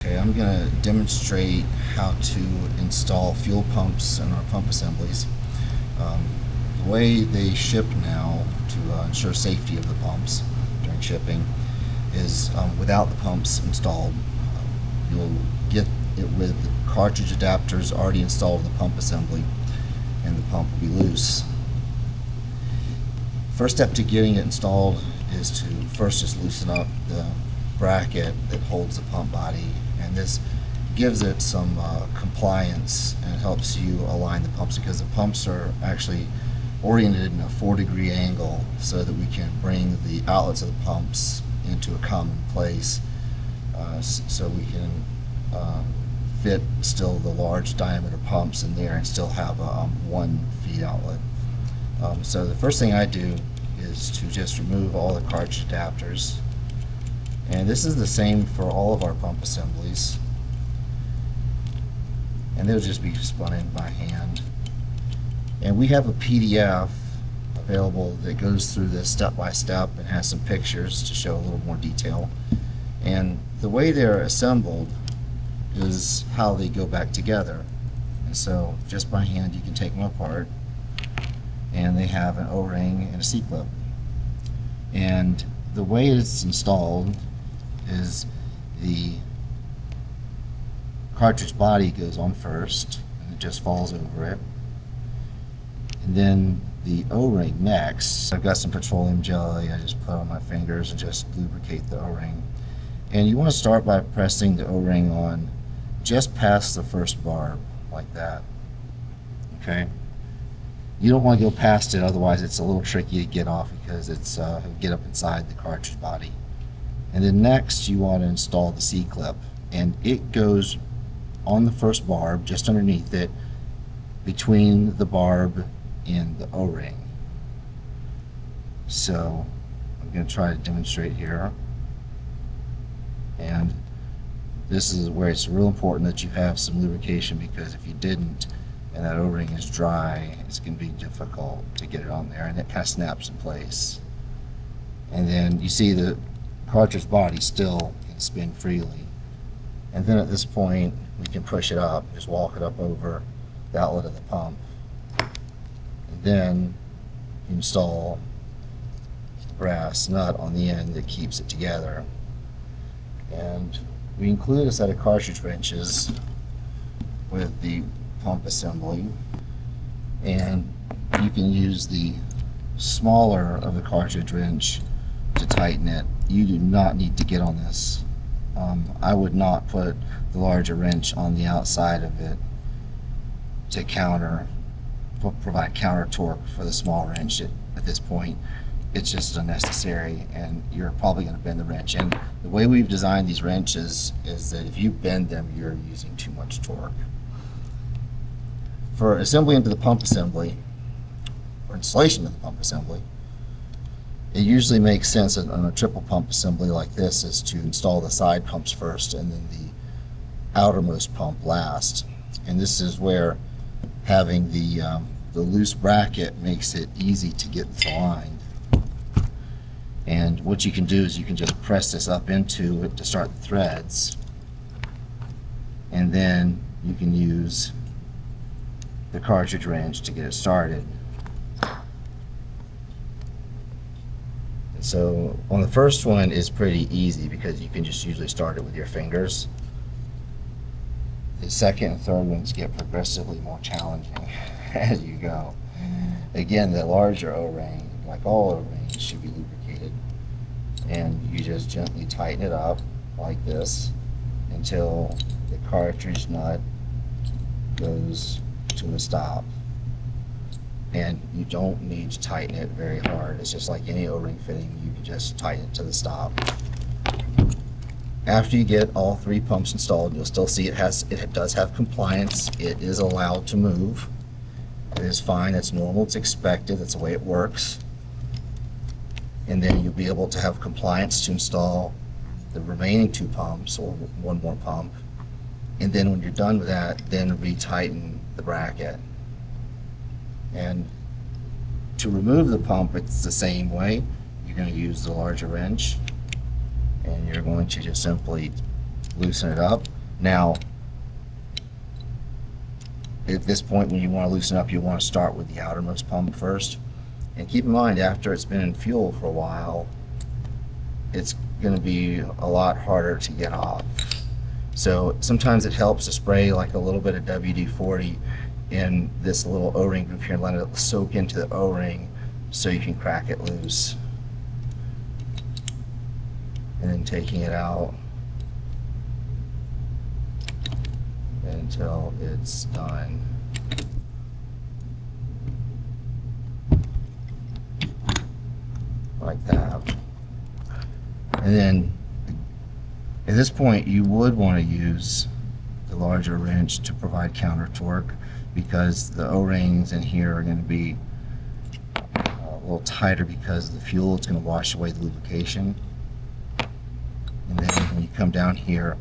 Okay, I'm going to demonstrate how to install fuel pumps in our pump assemblies. The way they ship now to ensure safety of the pumps during shipping is without the pumps installed. You'll get it with the cartridge adapters already installed in the pump assembly, and the pump will be loose. First step to getting it installed is to first just loosen up the bracket that holds the pump body, and this gives it some compliance and helps you align the pumps, because the pumps are actually oriented in a 4-degree angle so that we can bring the outlets of the pumps into a common place, so we can fit still the large diameter pumps in there and still have a 1 feed outlet. So the first thing I do is to just remove all the cartridge adapters, and this is the same for all of our pump assemblies, and they'll just be spun in by hand. And we have a PDF available that goes through this step by step and has some pictures to show a little more detail. And the way they're assembled is how they go back together. And so just by hand you can take them apart, and they have an O-ring and a C-clip. And the way it's installed is the cartridge body goes on first, and it just falls over it. And then the O-ring next. I've got some petroleum jelly I just put on my fingers and just lubricate the O-ring. And you want to start by pressing the O-ring on just past the first barb, like that. Okay? You don't want to go past it, otherwise it's a little tricky to get off, because it's get up inside the cartridge body. And then next you want to install the C-clip, and it goes on the first barb, just underneath it, between the barb and the O-ring. So I'm going to try to demonstrate here. And this is where it's real important that you have some lubrication, because if you didn't and that O-ring is dry, it's going to be difficult to get it on there, and it kind of snaps in place. And then you see the cartridge body still can spin freely. And then at this point we can push it up, just walk it up over the outlet of the pump. And then you install the brass nut on the end that keeps it together. And we include a set of cartridge wrenches with the pump assembly, and you can use the smaller of the cartridge wrench to tighten it. You do not need to get on this. I would not put the larger wrench on the outside of it to provide counter torque for the small wrench. At this point it's just unnecessary, and you're probably going to bend the wrench. And the way we've designed these wrenches is that if you bend them, you're using too much torque. For assembly into the pump assembly, or installation of the pump assembly, it usually makes sense on a triple pump assembly like this is to install the side pumps first and then the outermost pump last. And this is where having the loose bracket makes it easy to get this aligned. And what you can do is you can just press this up into it to start the threads, and then you can use the cartridge wrench to get it started. And so on the first one is pretty easy, because you can just usually start it with your fingers. The second and third ones get progressively more challenging as you go. Again, the larger O-ring, like all O-rings, should be lubricated, and you just gently tighten it up like this until the cartridge nut goes to a stop. And you don't need to tighten it very hard. It's just like any O-ring fitting, you can just tighten it to the stop. After you get all 3 pumps installed, you'll still see it does have compliance. It is allowed to move. It is fine, it's normal, it's expected, that's the way it works. And then you'll be able to have compliance to install the remaining 2 pumps, or 1 more pump. And then when you're done with that, then retighten the bracket. And to remove the pump, it's the same way. You're going to use the larger wrench, and you're going to just simply loosen it up. Now, at this point, when you want to loosen up, you want to start with the outermost pump first. And keep in mind, after it's been in fuel for a while, it's going to be a lot harder to get off. So sometimes it helps to spray like a little bit of WD-40 in this little O-ring groove here and let it soak into the O-ring so you can crack it loose. And then taking it out until it's done. Like that. And then at this point you would want to use the larger wrench to provide counter torque, because the O-rings in here are going to be a little tighter because the fuel is going to wash away the lubrication. And then when you come down here,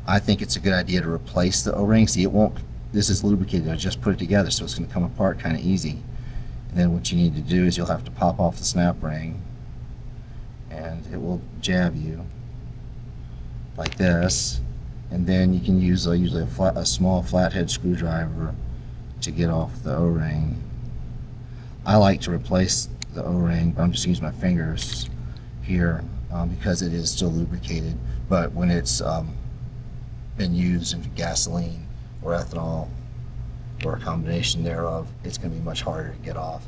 I think it's a good idea to replace the O-ring. See, it won't, this is lubricated, I just put it together, so it's going to come apart kind of easy. And then what you need to do is you'll have to pop off the snap ring, and it will jab you like this. And then you can use usually a small flathead screwdriver to get off the O-ring. I like to replace the O-ring, but I'm just using my fingers here because it is still lubricated. But when it's been used in gasoline or ethanol or a combination thereof, it's going to be much harder to get off.